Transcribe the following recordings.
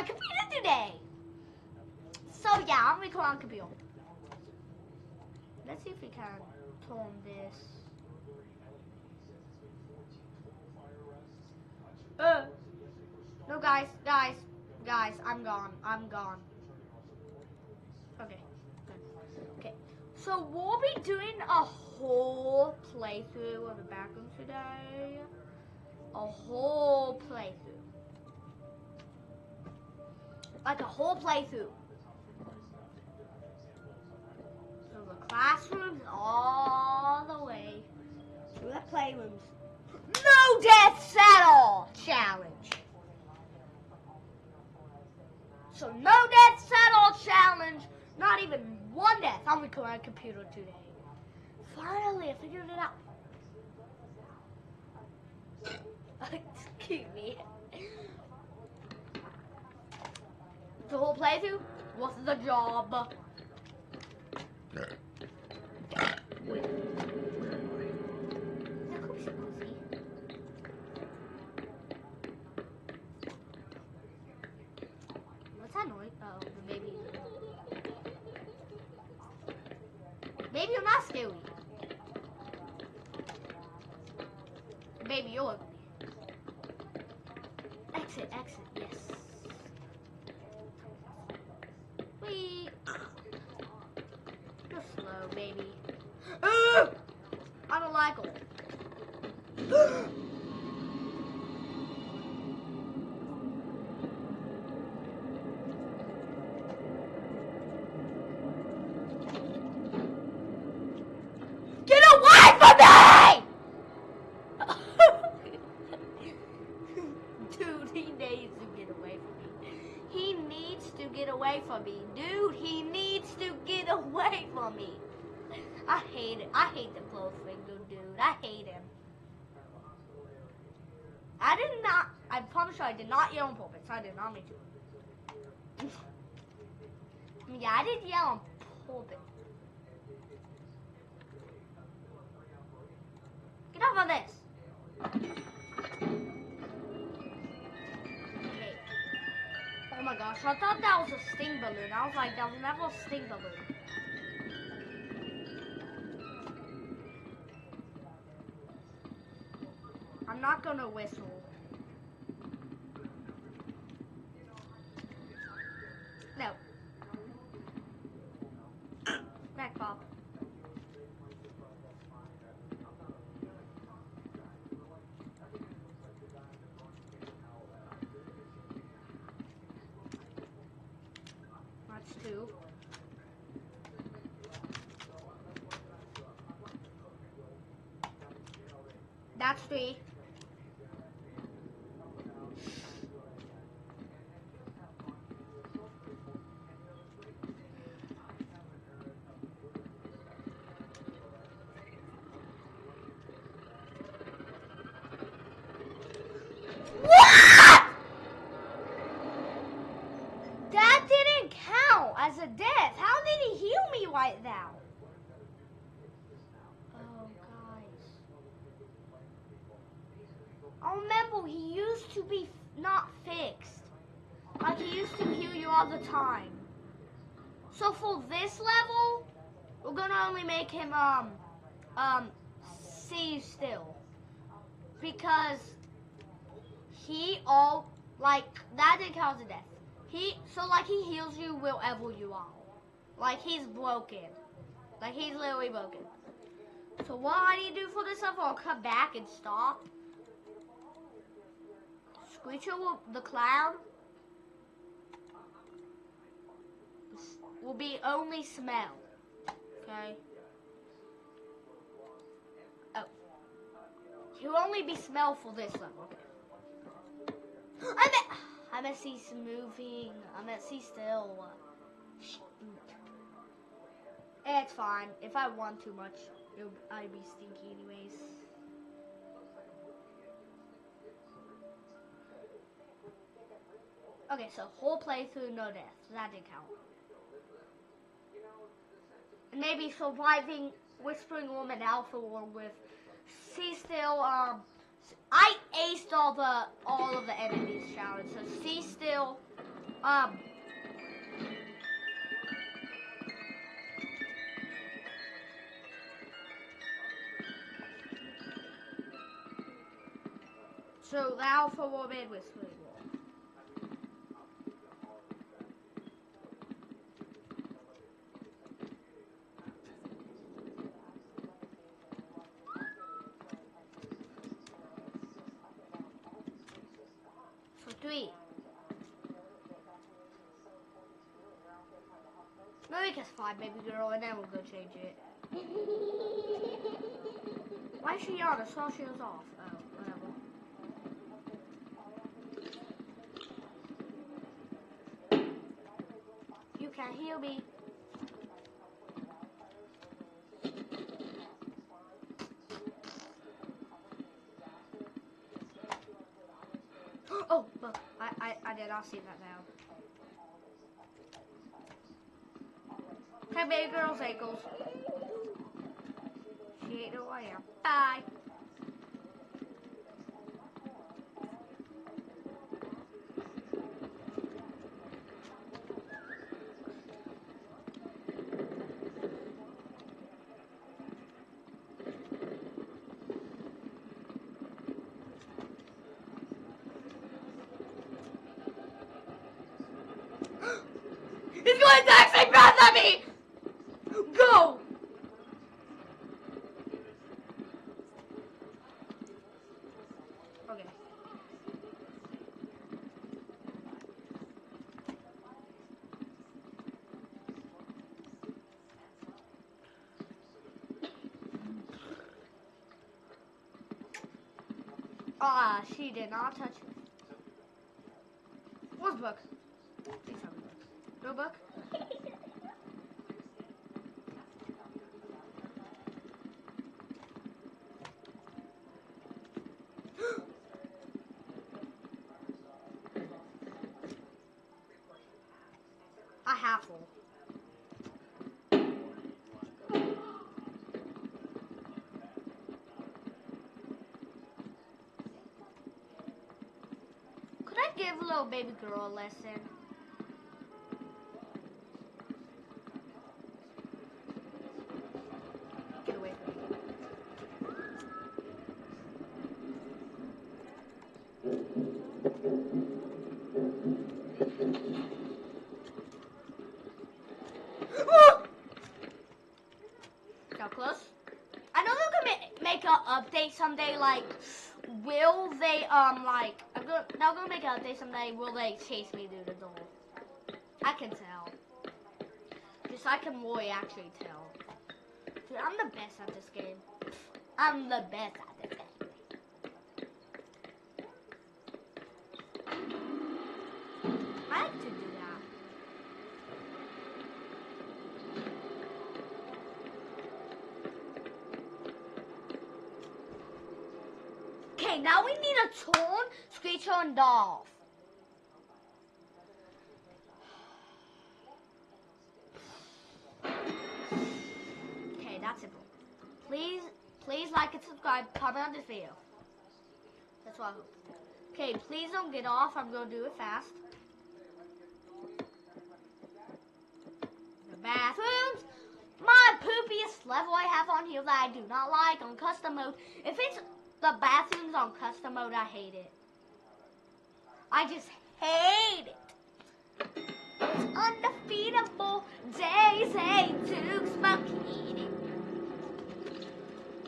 on computer today. So yeah, I'm recording on computer. Let's see if we can turn this. No, guys, I'm gone. Okay, okay. So we'll be doing a whole playthrough of the backroom today. A whole playthrough. Like a whole playthrough. So the classrooms all the way to the playrooms. No death settle challenge. So no death settle challenge. Not even one death on the correct computer today. Finally, I figured it out. Excuse me. The whole playthrough? What's the job? What's that noise? Oh, the baby. Baby, you're not scary. Baby, you're ugly. Exit, yes. Wait. You're slow, baby. I don't like them. Get away from me! Dude, he needs to get away from me. He needs to get away from me. Dude, he needs to get away from me. I hate it. I hate the close finger, dude. I hate him. I promise you I did not yell on purpose. I did not mean to. Yeah, I did yell on purpose. Get off of this. Okay. Oh my gosh, I thought that was a sting balloon. I was like, that was never a sting balloon. I'm not gonna whistle. No. Back, Bob. That's 2. That's 3. What? That didn't count as a death. How did he heal me right now? Oh, guys. I remember he used to be not fixed. Like he used to heal you all the time. So for this level, we're gonna only make him see still. Because he that didn't count as a death. He heals you wherever you are. Like he's broken. Like he's literally broken. So what I need to do for this level, I'll come back and stop. Screecher the cloud will be only smell. Okay? Oh. He'll only be smell for this level. Okay. I meant see moving. I meant see still. It's fine. If I want too much, I'd be stinky anyways. Okay, so whole playthrough, no death. That didn't count. And maybe surviving Whispering Woman Alpha War with C still. I aced all of the enemies challenge. So C still Um. So the Alpha War made with Squid War. So 3. Maybe just 5, baby girl, and then we'll go change it. Why is she on? I saw she was off. Oh, whatever. You can't heal me. Oh, look, I did not see that now. Okay, baby girl's ankles. She ain't know who I am. Bye. He's going to actually breath at me! Go! Okay. Ah, she did not touch it. What's the book? Please tell me book. No book? I have full. Could I give a little baby girl a lesson? Get away from me. How close? I know they're gonna make an update someday. Like, will they like? They're gonna make an update someday. Will they chase me through the door? I can tell. Just I can really actually tell. Dude, I'm the best at this game. I'm the best at this game. I like to do that. Okay, now we need a turn, Screecher and Dolph. Okay, that's simple. Please like and subscribe, comment on this video. That's what I hope. Okay, please don't get off. I'm gonna do it fast. The bathrooms. My poopiest level I have on here that I do not like on custom mode. If it's the bathrooms on custom mode, I hate it. I just hate it. It's undefeatable. Daisy Duke Smoky.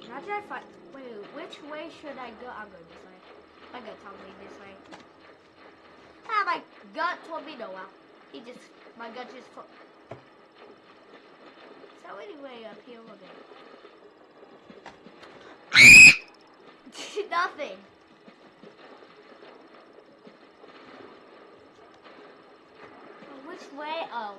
Now did I find? Wait, which way should I go? I'll go this way. My gut told me this way. Ah, my gut told me no. My gut just. So anyway, up here a bit. Nothing. Which way? Oh.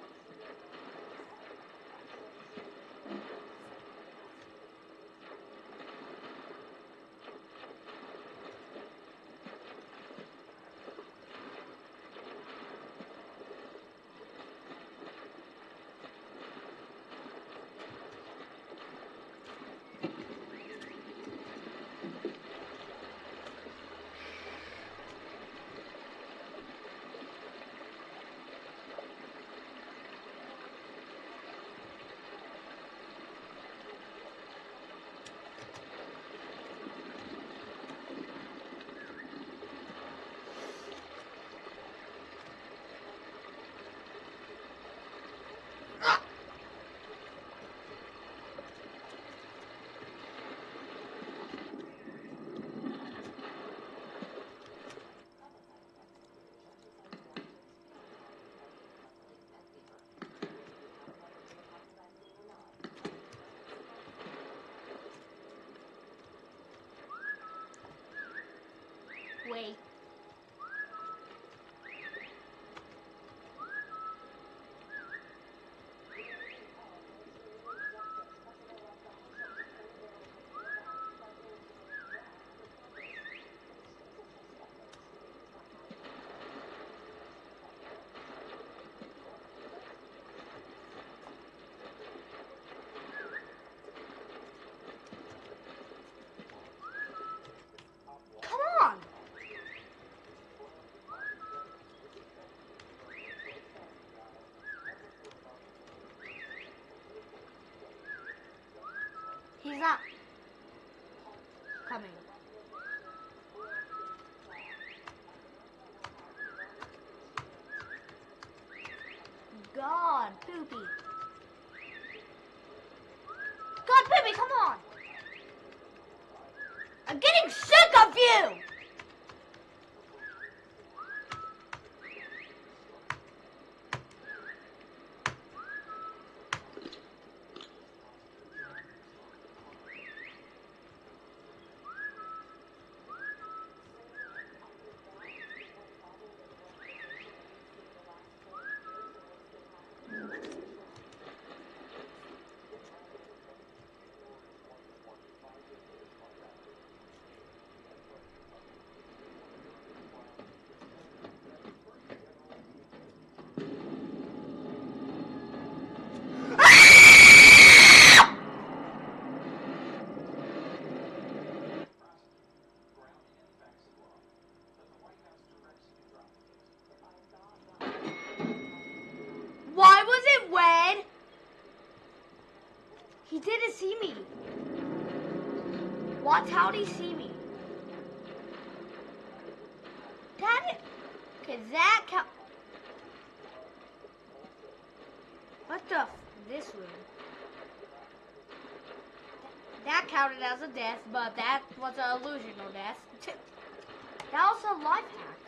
Wait. Come on. He's not coming. God, Poopy. God, Poopy, come on. I'm getting sick of you. Why was it red? He didn't see me. What? How did he see me? That okay, that count. What the? This room. That counted as a death, but that was an illusional death. That was a life hack.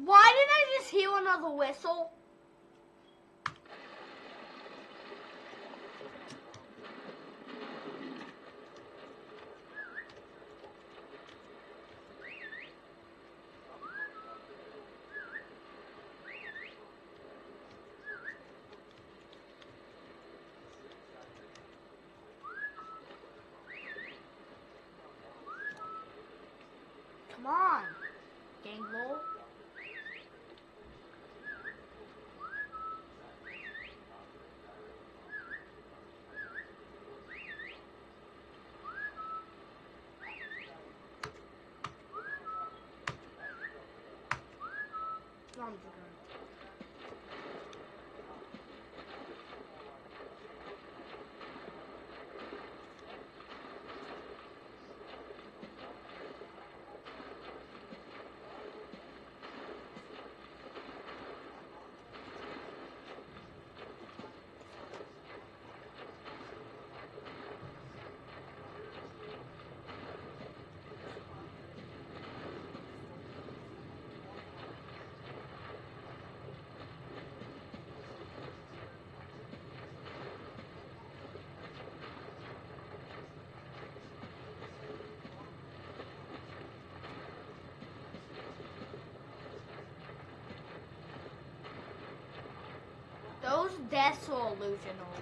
Why did I just hear another whistle? Come on, Gangle. Those deaths are illusional.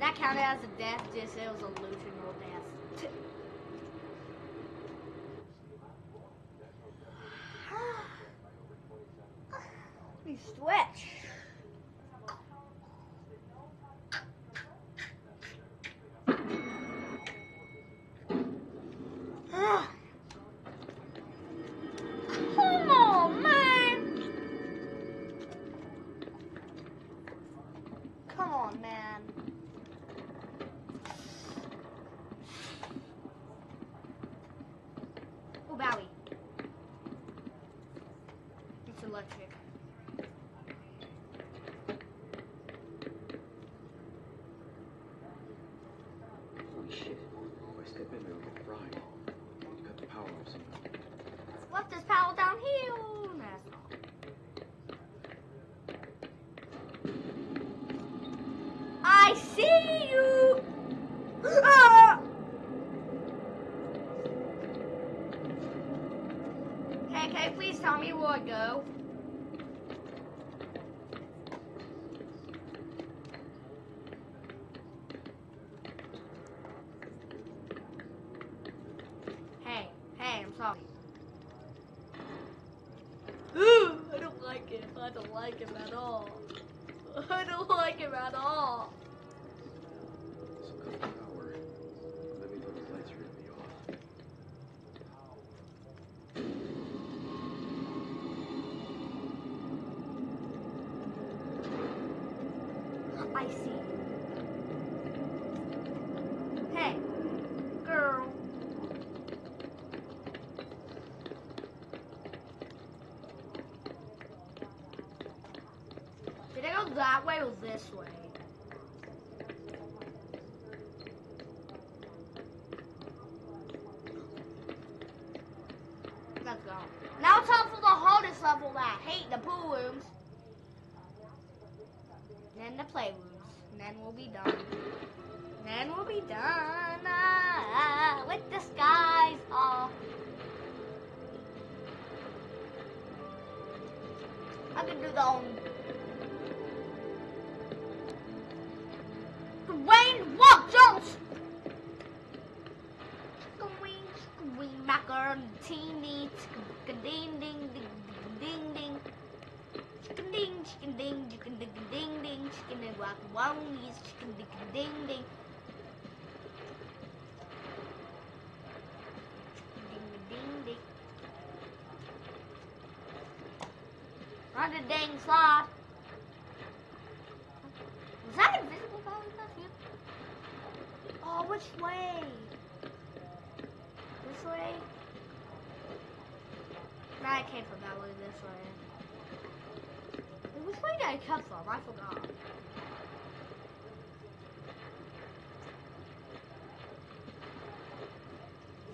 That counted as a death, just it was illusional death. Let me stretch. come on, man. Oh, Bowie. It's electric. Holy shit. If I step in, it'll get fried. Cut the power off somehow. What this power down here? No, that's not. I see you! Ah! Hey, can you please tell me where I go? Hey, I'm sorry. I don't like him. I don't like him at all. I don't like him at all. So cut the power. Let me know the lights are gonna be off. I see. Hey, girl. Did I go that way or this way? Let's go. Now it's time for the hardest level that I hate, the pool rooms. Then the playrooms. And then we'll be done. Then we'll be done with the skies off. I can do the own. Dwayne Walk Jones. Scream back on teeny, ding ding ding ding ding. Chicken ding, chicken ding, chicken ding ding ding, chicken ding rock wongies, chicken ding ding ding. Ding ding ding. Run the dang slide. Was that invisible power? That's you. Oh, which way? This way? Nah, I came from that way. This way. Which way did I come from? I forgot.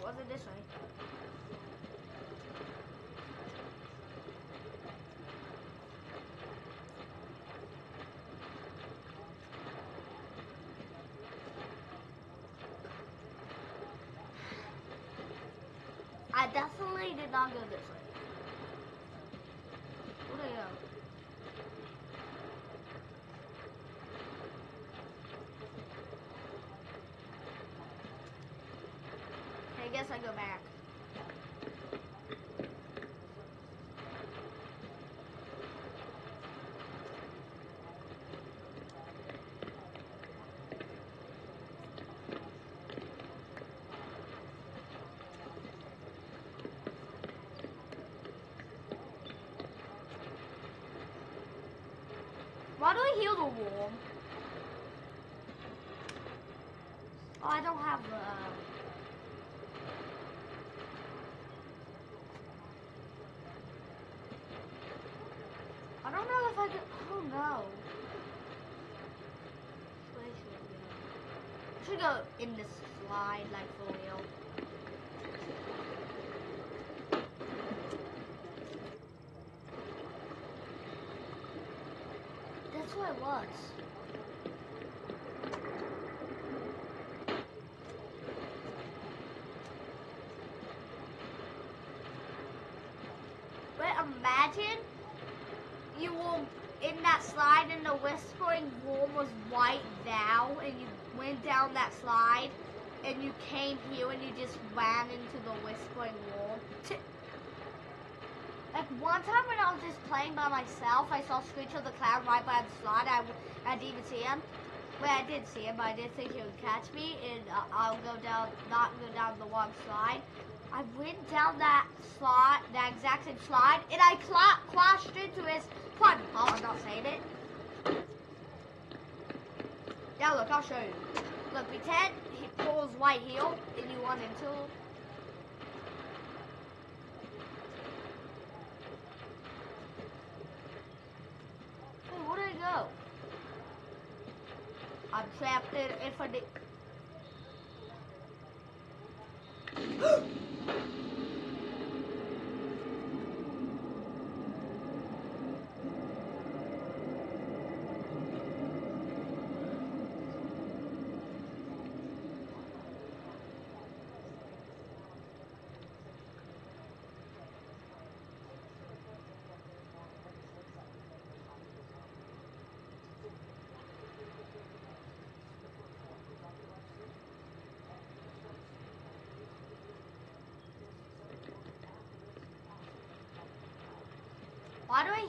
Was it this way? I definitely did not go this way. Where did I go? I guess I go back. Why do I heal the worm? Oh, I don't have I don't know if I can. Oh no. Where should I go? I should go in this slide, like for real. That's where it was. But imagine you were in that slide and the whispering worm was right down and you went down that slide and you came here and you just ran into the whispering worm. Like one time when I was just playing by myself, I saw Screech of the Clown right by the slide. I didn't even see him. Well, I did see him, but I didn't think he would catch me, and I'll not go down the one slide. I went down that slide, that exact same slide, and I crashed into his private part. I'm not saying it. Yeah, look, I'll show you. Look, pretend he pulls right here, and you run into him. Hey, where did it go? I'm trapped in if I did. Why do I?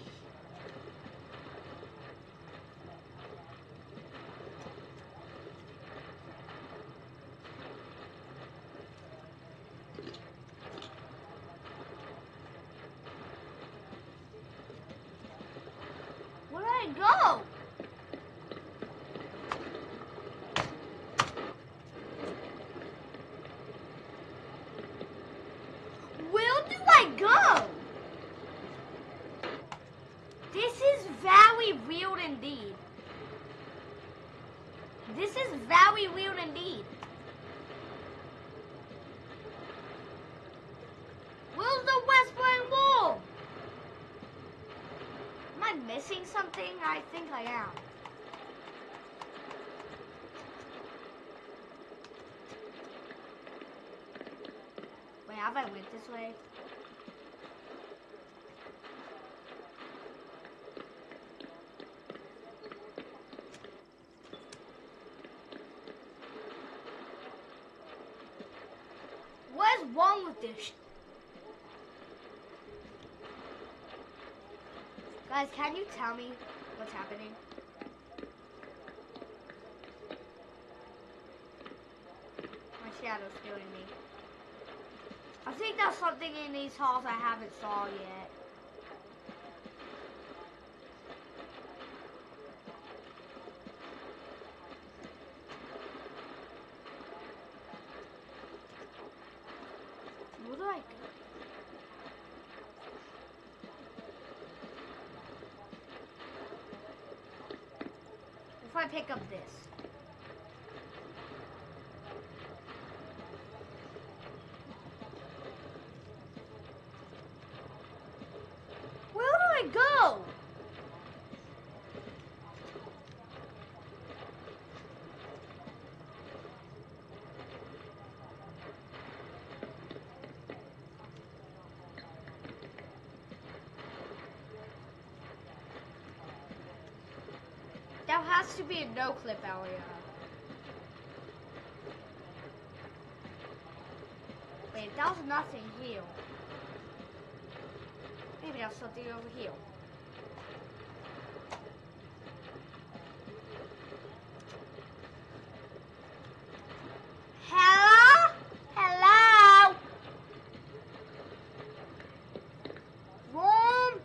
Where did I go? Where do I go? This is very weird indeed. This is very weird indeed. Where's the Whispering Wall? Am I missing something? I think I am. Wait, have I went this way? What's wrong with this? Guys, can you tell me what's happening? My shadow's killing me. I think there's something in these halls I haven't saw yet. Where do I go? If I pick up this. Where do I go? There has to be a no-clip area. Wait, there's nothing here. Maybe there's something over here. Hello? Hello? Room?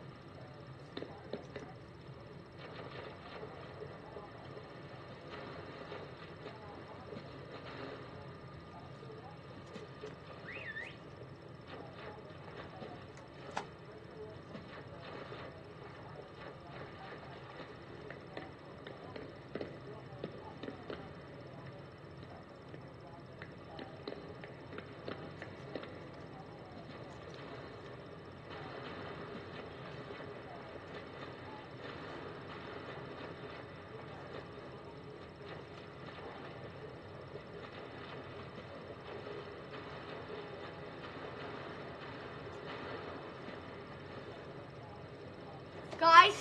Guys,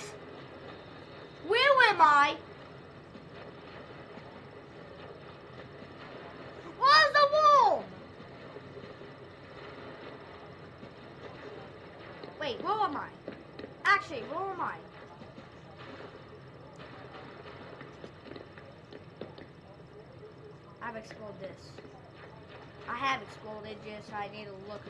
where am I? Where's the wall? Wait, where am I? Actually, where am I? I've explored this. I have explored it, just I need to look.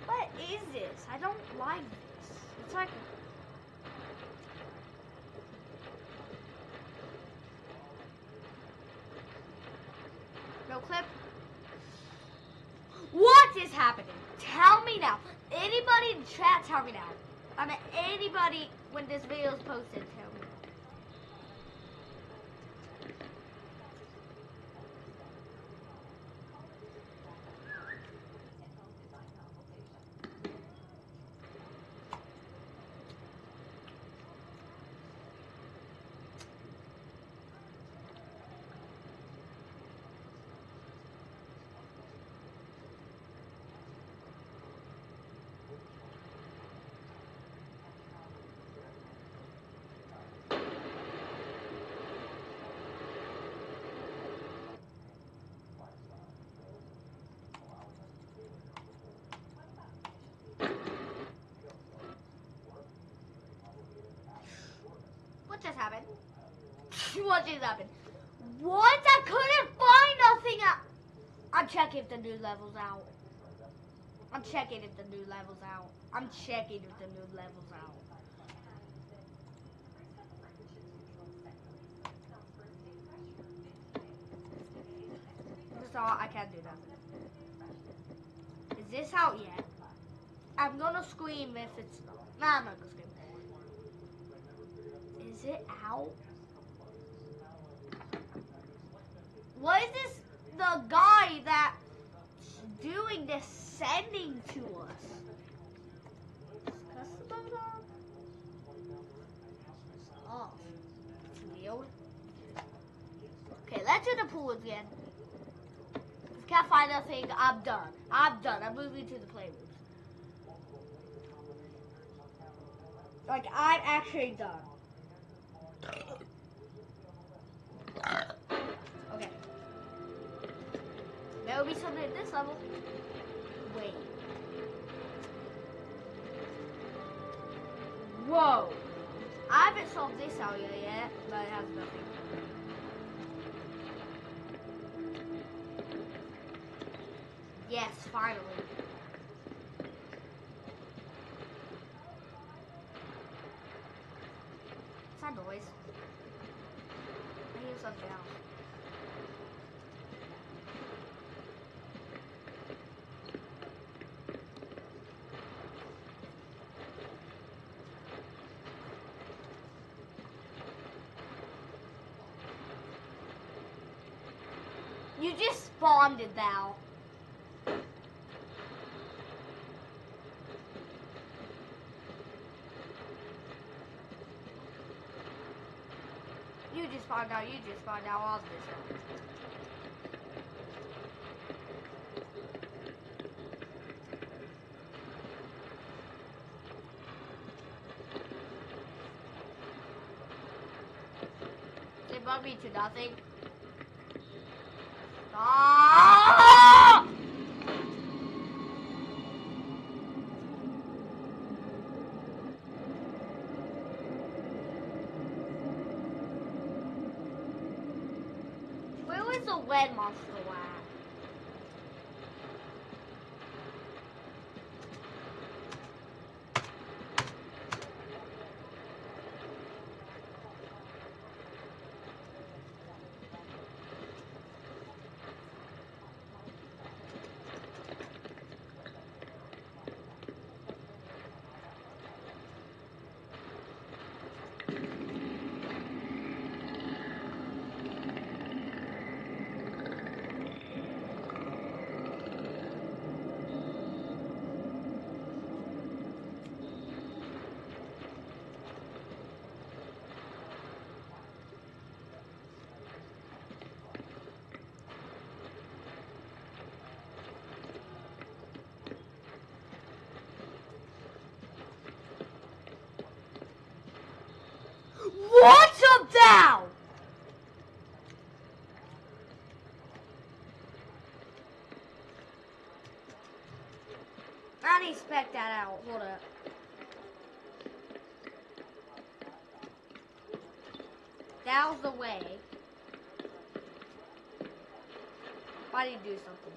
What is this? I don't like this. It's like no clip. What is happening? Tell me now. Anybody in chat, tell me now. I mean, anybody when this video is posted, tell me. What just happened? What just happened? What? I couldn't find nothing out. I'm checking if the new level's out. I'm checking if the new level's out. I'm checking if the new level's out. So I can't do that. Is this out yet? I'm gonna scream if it's not. Nah, I'm not gonna scream. Is it out? What is this? The guy that's doing this sending to us? Oh, it's weird. Okay, let's do the pool again. If I can't find nothing, I'm done. I'm done. I'm moving to the playrooms. Like, I'm actually done. Okay. There will be something at this level. Wait. Whoa. I haven't solved this area yet, but it has nothing. Yes, finally. What's that noise? I hear something else. You just spawned it, Val. You just spawned out. You just spawned out all this. They bug me to nothing. Ah! Where was the red monster at? What's up now? I didn't expect that out. Hold up. That was the way. Why did you do something?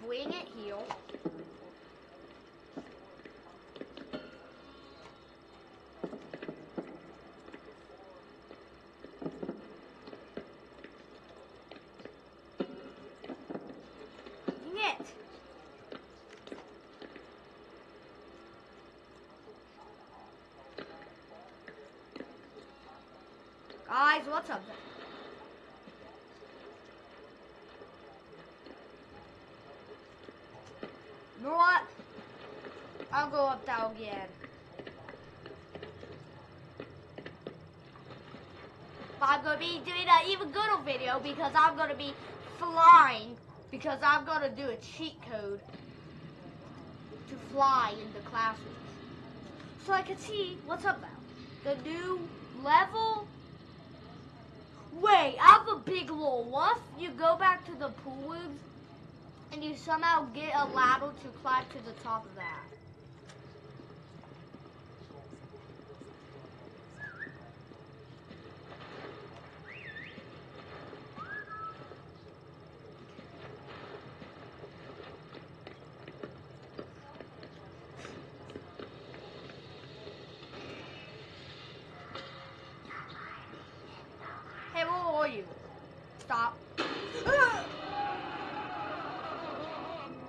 bring it here. Bring it. Guys, what's up there? You know what? I'll go up there again. But I'm going to be doing an even gooder video because I'm going to be flying because I'm going to do a cheat code to fly in the classrooms. So I can see what's up now. The new level. Wait, I have a big lore. What if you go back to the pool rooms and you somehow get a ladder to climb to the top of that? Hey, where are you? Stop.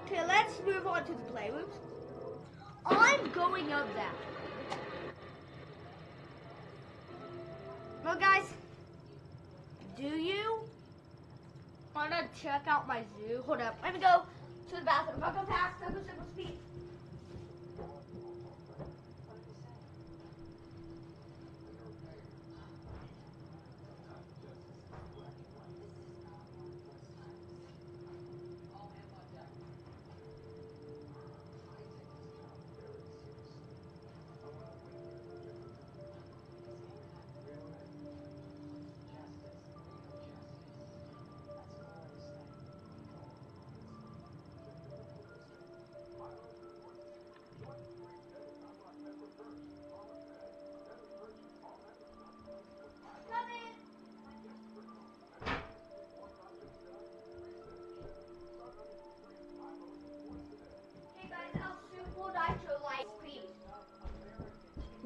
Okay, let's move on to the playrooms. I'm going up there. Well, guys, do you want to check out my zoo? Hold up, let me go to the bathroom. I'll go fast, I'll go super speed.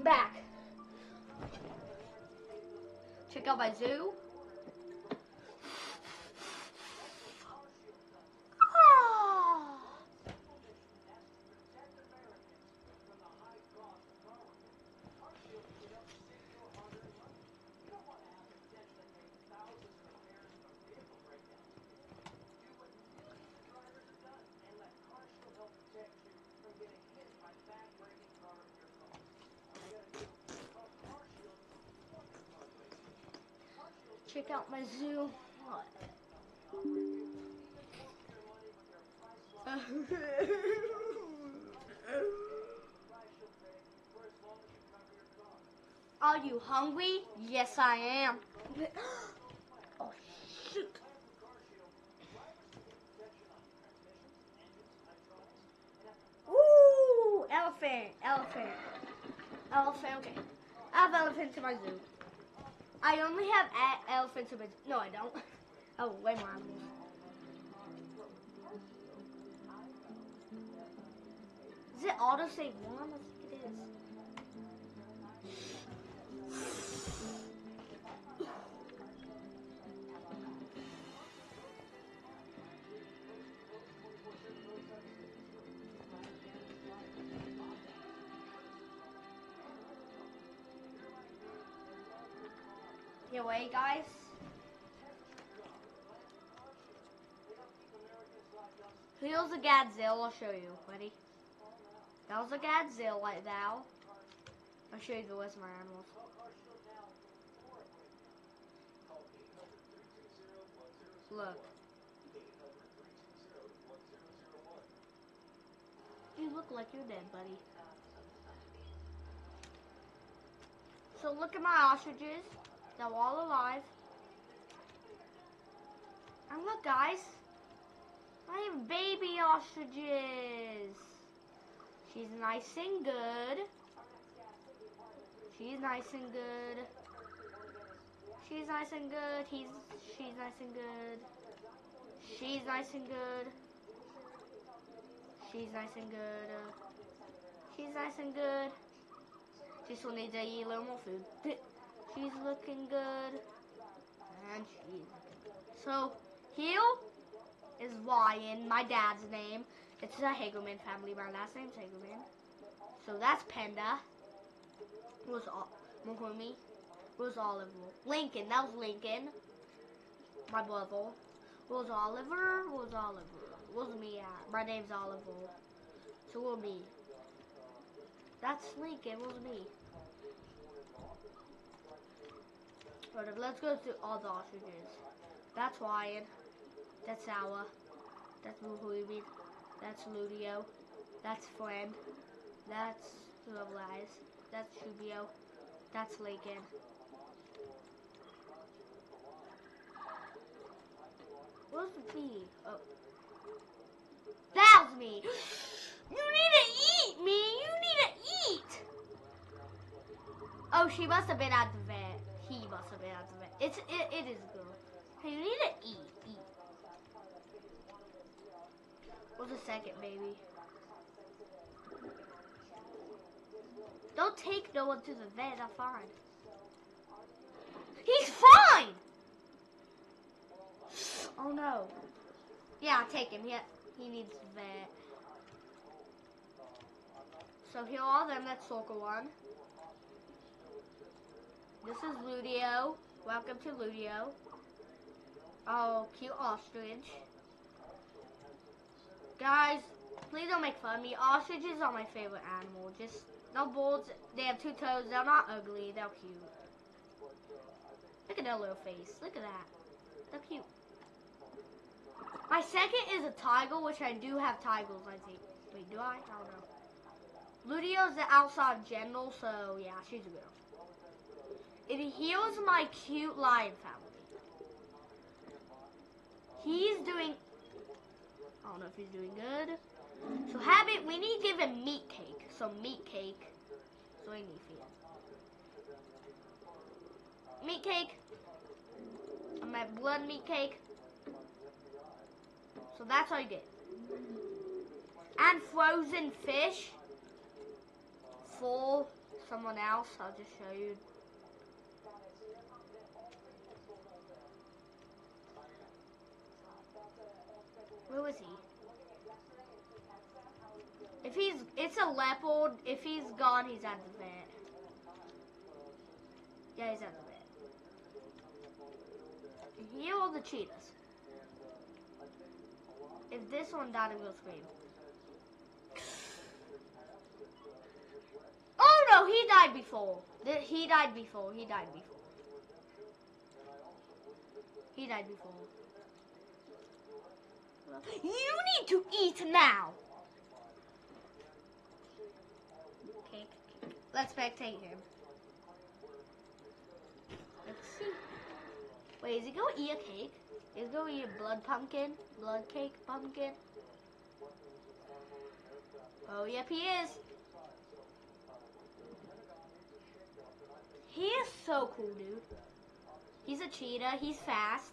Back. Check out my zoo. Check out my zoo. Are you hungry? Yes, I am. Oh, shoot. Ooh, elephant, elephant. Elephant, okay. I have elephants in my zoo. I only have elephants in my zoo. No, I don't. Oh, way more animals. Is it autosave one? I think it is. Get away, guys. Here's a Godzilla. I'll show you. Ready? That was a Godzilla right now. I'll show you the rest of my animals. Look. You look like you're dead, buddy. So look at my ostriches. They're all alive. And look, guys. I have baby ostriches. She's nice and good. She's nice and good. She's nice and good. She's nice and good. She's nice and good. She's nice and good. She's nice and good. Just will need to eat a little more food. She's looking good. And she's looking good. So, Heel is Ryan, my dad's name. It's a Hagelman family. My last name's Hagelman. So that's Panda. Was Mahomie. Was Oliver. Lincoln. That was Lincoln. My brother. Was Oliver. Was Oliver. Was me. My name's Oliver. So was me. That's Lincoln. Was me. But let's go through all the ostriches. That's Ryan. That's Sour. That's Mahomie. That's Ludio. That's Friend. That's Love Lies. That's Shubio. That's Lincoln. What's me? Oh. That was me. You need to eat me. You need to eat. Oh, she must have been at the vet. He must have been at the vet. It is a girl. Hey, you need to eat. What's the second baby? Don't take no one to the vet. I'm fine. He's fine. Oh no. Yeah, take him. He needs the vet. So here are them. Let's circle one. This is Ludio. Welcome to Ludio. Oh, cute ostrich. Guys, please don't make fun of me. Ostriches are my favorite animal. Just, no bulls. They have 2 toes. They're not ugly. They're cute. Look at their little face. Look at that. They're cute. My second is a tiger, which I do have tigers, I think. Wait, do I? I don't know. Ludio's the outside general, so yeah, she's a girl. And here's my cute lion family. He's doing... I don't know if he's doing good. So Habit, we need to give him meat cake. So meat cake. So we need to feed him. Meat cake. I'm at blood meat cake. So that's all you get. And frozen fish. For someone else. I'll just show you. Where was he? It's a leopard. If he's gone, he's at the vet. Yeah, he's at the vet. And here are the cheetahs. If this one died, I'm gonna scream. Oh no, he died before. He died before. He died before. He died before. You need to eat now. Okay, let's spectate him. Let's see. Wait, is he gonna eat a cake? Is he gonna eat a blood pumpkin? Blood cake pumpkin? Oh, yep, he is. He is so cool, dude. He's a cheetah. He's fast.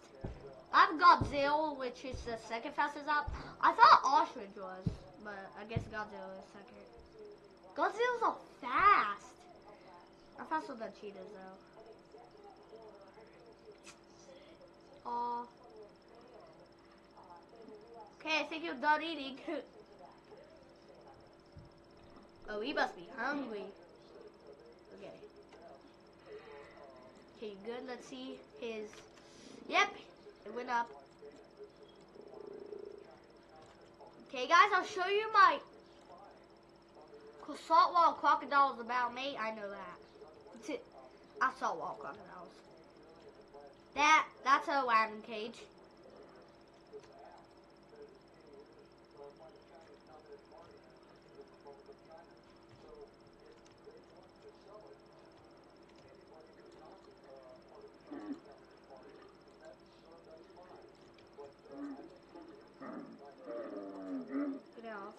I have Godzilla, which is the second fastest up. I thought Ostrich was, but I guess Godzilla is second. Godzilla's so fast. I'm faster than cheetahs, though. Aw. Okay, I think you're done eating. Oh, he must be hungry. Okay. Okay, good. Let's see his... Yep, it went up. Okay, guys, I'll show you my saltwater crocodiles about me. I know that. That's it. I saltwater crocodiles. That's a wagon cage. Get off.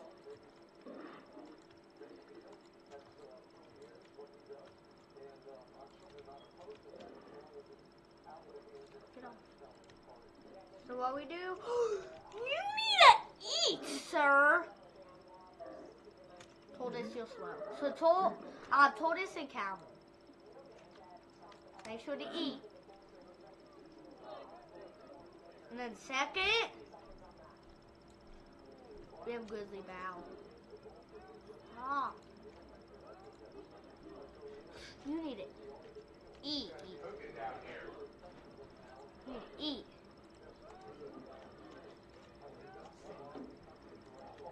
Get off. So what we do? You need to eat, sir. real slow. So tortoise and camel. Make sure to eat. And then second, we have grizzly bear. Ah. You need it. Eat. You need to eat.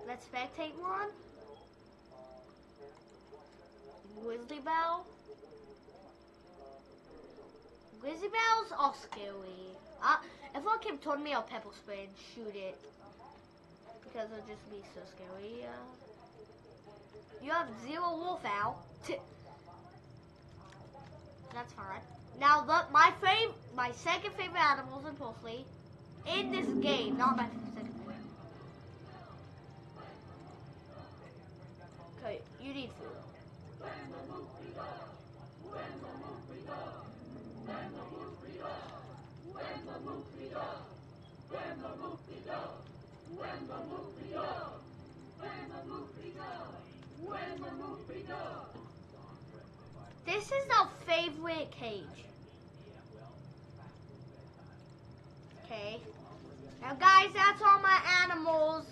Let's spectate one. Grizzly bear. Grizzly bears are scary. If one kept telling me I'll pepper spray and shoot it. Because it'll just be so scary. You have 0 wolf owl. That's fine. Now my second favorite animal is unfortunately in this game, not my second favorite. Okay, you need food. This is our favorite cage. Okay. Now guys, that's all my animals.